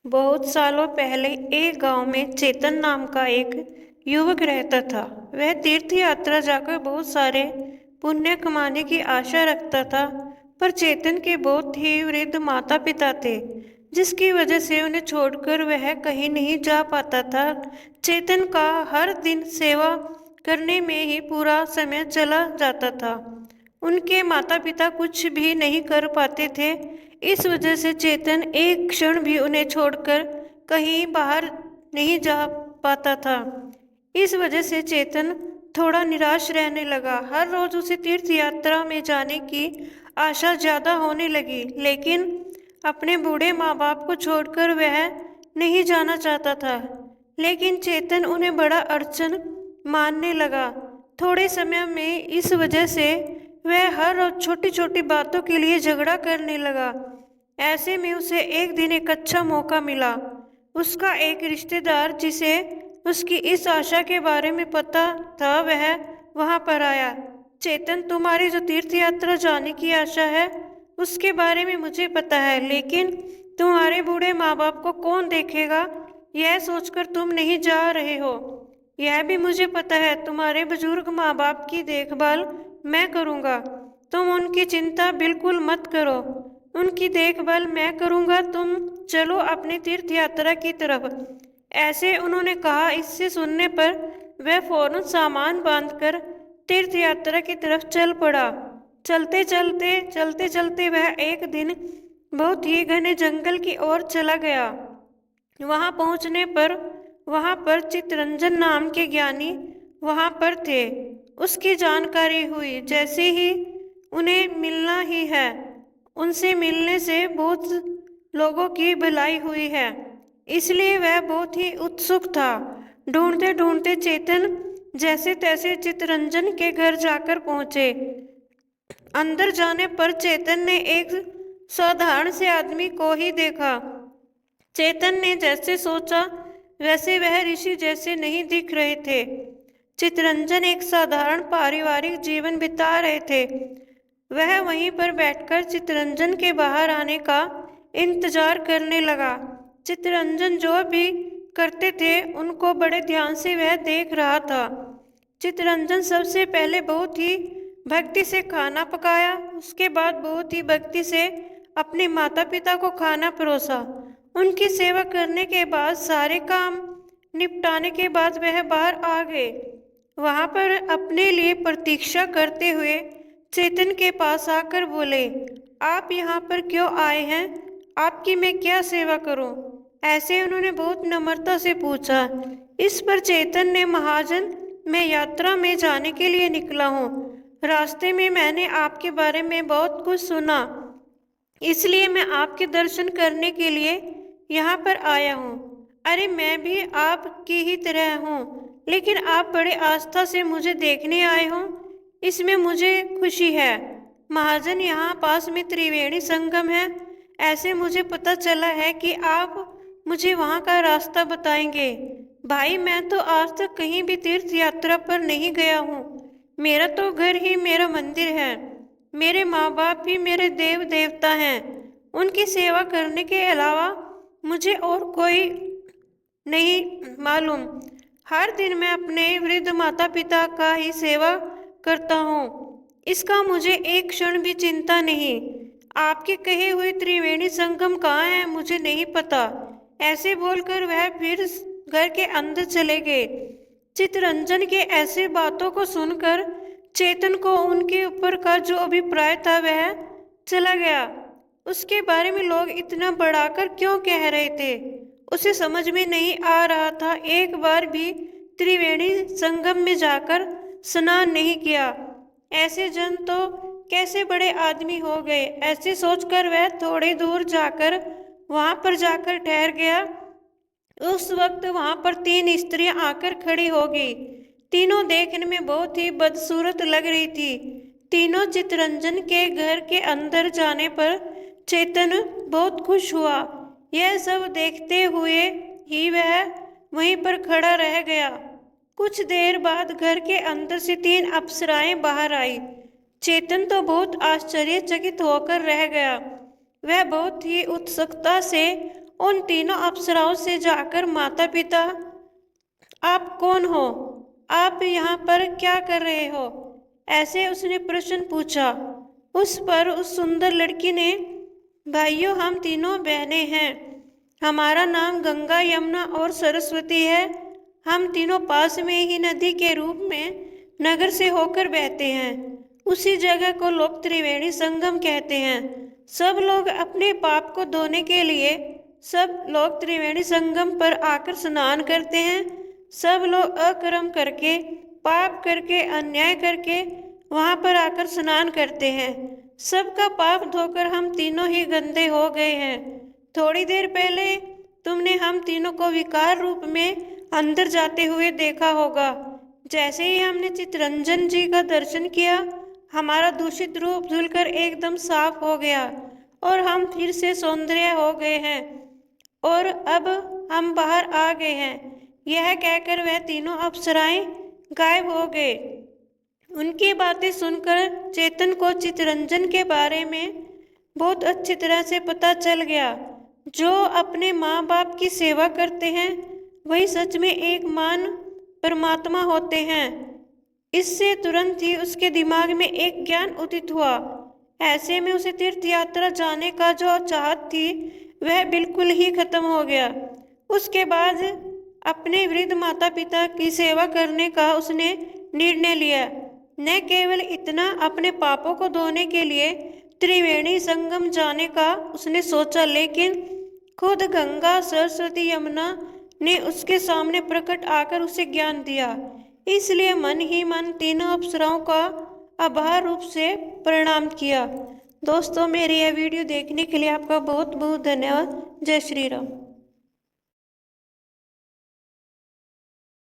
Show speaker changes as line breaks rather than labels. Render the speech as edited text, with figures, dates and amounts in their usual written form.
बहुत सालों पहले एक गांव में चेतन नाम का एक युवक रहता था। वह तीर्थ यात्रा जाकर बहुत सारे पुण्य कमाने की आशा रखता था। पर चेतन के बहुत ही वृद्ध माता पिता थे, जिसकी वजह से उन्हें छोड़कर वह कहीं नहीं जा पाता था। चेतन का हर दिन सेवा करने में ही पूरा समय चला जाता था। उनके माता पिता कुछ भी नहीं कर पाते थे। इस वजह से चेतन एक क्षण भी उन्हें छोड़कर कहीं बाहर नहीं जा पाता था। इस वजह से चेतन थोड़ा निराश रहने लगा। हर रोज उसे तीर्थ यात्रा में जाने की आशा ज्यादा होने लगी, लेकिन अपने बूढ़े माँ बाप को छोड़कर वह नहीं जाना चाहता था। लेकिन चेतन उन्हें बड़ा अड़चन मानने लगा। थोड़े समय में इस वजह से वह हर रोज छोटी छोटी बातों के लिए झगड़ा करने लगा। ऐसे में उसे एक दिन एक अच्छा मौका मिला। उसका एक रिश्तेदार, जिसे उसकी इस आशा के बारे में पता था, वह वहां पर आया। चेतन, तुम्हारी जो तीर्थ यात्रा जाने की आशा है उसके बारे में मुझे पता है, लेकिन तुम्हारे बूढ़े माँ बाप को कौन देखेगा, यह सोचकर तुम नहीं जा रहे हो। यह भी मुझे पता है, तुम्हारे बुजुर्ग माँ बाप की देखभाल मैं करूँगा। तुम उनकी चिंता बिल्कुल मत करो, उनकी देखभाल मैं करूँगा। तुम चलो अपनी तीर्थ यात्रा की तरफ। ऐसे उन्होंने कहा। इससे सुनने पर वह फौरन सामान बांधकर तीर्थ यात्रा की तरफ चल पड़ा। चलते चलते वह एक दिन बहुत ही घने जंगल की ओर चला गया। वहां पहुंचने पर वहां पर चितरंजन नाम के ज्ञानी वहां पर थे। उसकी जानकारी हुई जैसे ही उन्हें मिलना ही है। उनसे मिलने से बहुत लोगों की भलाई हुई है, इसलिए वह बहुत ही उत्सुक था। ढूंढते ढूंढते चेतन जैसे तैसे चितरंजन के घर जाकर पहुंचे। अंदर जाने पर चेतन ने एक साधारण से आदमी को ही देखा। चेतन ने जैसे सोचा वैसे वह ऋषि जैसे नहीं दिख रहे थे। चितरंजन एक साधारण पारिवारिक जीवन बिता रहे थे। वह वहीं पर बैठकर चितरंजन के बाहर आने का इंतजार करने लगा। चितरंजन जो भी करते थे उनको बड़े ध्यान से वह देख रहा था। चितरंजन सबसे पहले बहुत ही भक्ति से खाना पकाया। उसके बाद बहुत ही भक्ति से अपने माता पिता को खाना परोसा। उनकी सेवा करने के बाद, सारे काम निपटाने के बाद वह बाहर आ गए। वहां पर अपने लिए प्रतीक्षा करते हुए चेतन के पास आकर बोले, आप यहाँ पर क्यों आए हैं? आपकी मैं क्या सेवा करूं? ऐसे उन्होंने बहुत नम्रता से पूछा। इस पर चेतन ने, महाजन, मैं यात्रा में जाने के लिए निकला हूँ। रास्ते में मैंने आपके बारे में बहुत कुछ सुना, इसलिए मैं आपके दर्शन करने के लिए यहाँ पर आया हूँ। अरे, मैं भी आपकी ही तरह हूँ, लेकिन आप बड़े आस्था से मुझे देखने आए हो, इसमें मुझे खुशी है। महाजन, यहाँ पास में त्रिवेणी संगम है। ऐसे मुझे पता चला है कि आप मुझे वहाँ का रास्ता बताएंगे। भाई, मैं तो आज तक कहीं भी तीर्थ यात्रा पर नहीं गया हूँ। मेरा तो घर ही मेरा मंदिर है। मेरे माँ बाप ही मेरे देव देवता हैं। उनकी सेवा करने के अलावा मुझे और कोई नहीं मालूम। हर दिन मैं अपने वृद्ध माता पिता का ही सेवा करता हूँ। इसका मुझे एक क्षण भी चिंता नहीं। आपके कहे हुए त्रिवेणी संगम कहाँ है मुझे नहीं पता। ऐसे बोलकर वह फिर घर के अंदर चले गए। चितरंजन के ऐसे बातों को सुनकर चेतन को उनके ऊपर का जो अभिप्राय था वह चला गया। उसके बारे में लोग इतना बढ़ाकर क्यों कह रहे थे, उसे समझ में नहीं आ रहा था। एक बार भी त्रिवेणी संगम में जाकर स्नान नहीं किया। ऐसे जन तो कैसे बड़े आदमी हो गए। ऐसे सोचकर वह थोड़ी दूर जाकर वहां पर जाकर ठहर गया। उस वक्त वहां पर तीन स्त्रियां आकर खड़ी हो गई। तीनों देखने में बहुत ही बदसूरत लग रही थी। तीनों चितरंजन के घर के अंदर जाने पर चेतन बहुत खुश हुआ। यह सब देखते हुए ही वह वहीं पर खड़ा रह गया। कुछ देर बाद घर के अंदर से तीन अप्सराएं बाहर आई। चेतन तो बहुत आश्चर्यचकित होकर रह गया। वह बहुत ही उत्सुकता से उन तीनों अप्सराओं से जाकर माता पिता, आप कौन हो? आप यहाँ पर क्या कर रहे हो? ऐसे उसने प्रश्न पूछा। उस पर उस सुंदर लड़की ने, भाइयों, हम तीनों बहनें हैं। हमारा नाम गंगा, यमुना और सरस्वती है। हम तीनों पास में ही नदी के रूप में नगर से होकर बहते हैं। उसी जगह को लोग त्रिवेणी संगम कहते हैं। सब लोग अपने पाप को धोने के लिए सब लोग त्रिवेणी संगम पर आकर स्नान करते हैं। सब लोग अकर्म करके, पाप करके, अन्याय करके वहां पर आकर स्नान करते हैं। सबका पाप धोकर हम तीनों ही गंदे हो गए हैं। थोड़ी देर पहले तुमने हम तीनों को विकार रूप में अंदर जाते हुए देखा होगा। जैसे ही हमने चितरंजन जी का दर्शन किया, हमारा दूषित रूप धुलकर एकदम साफ हो गया और हम फिर से सौंदर्य हो गए हैं और अब हम बाहर आ गए हैं। यह कहकर वह तीनों अप्सराएं गायब हो गए। उनकी बातें सुनकर चेतन को चितरंजन के बारे में बहुत अच्छी तरह से पता चल गया। जो अपने माँ बाप की सेवा करते हैं वही सच में एक महान परमात्मा होते हैं। इससे तुरंत ही उसके दिमाग में एक ज्ञान उदित हुआ। ऐसे में उसे तीर्थ यात्रा जाने का जो चाहत थी वह बिल्कुल ही खत्म हो गया। उसके बाद अपने वृद्ध माता पिता की सेवा करने का उसने निर्णय लिया। न केवल इतना, अपने पापों को धोने के लिए त्रिवेणी संगम जाने का उसने सोचा, लेकिन खुद गंगा, सरस्वती, यमुना ने उसके सामने प्रकट आकर उसे ज्ञान दिया। इसलिए मन ही मन तीनों अप्सराओं का आभार रूप से प्रणाम किया। दोस्तों, मेरी यह वीडियो देखने के लिए आपका बहुत बहुत धन्यवाद। जय श्री राम।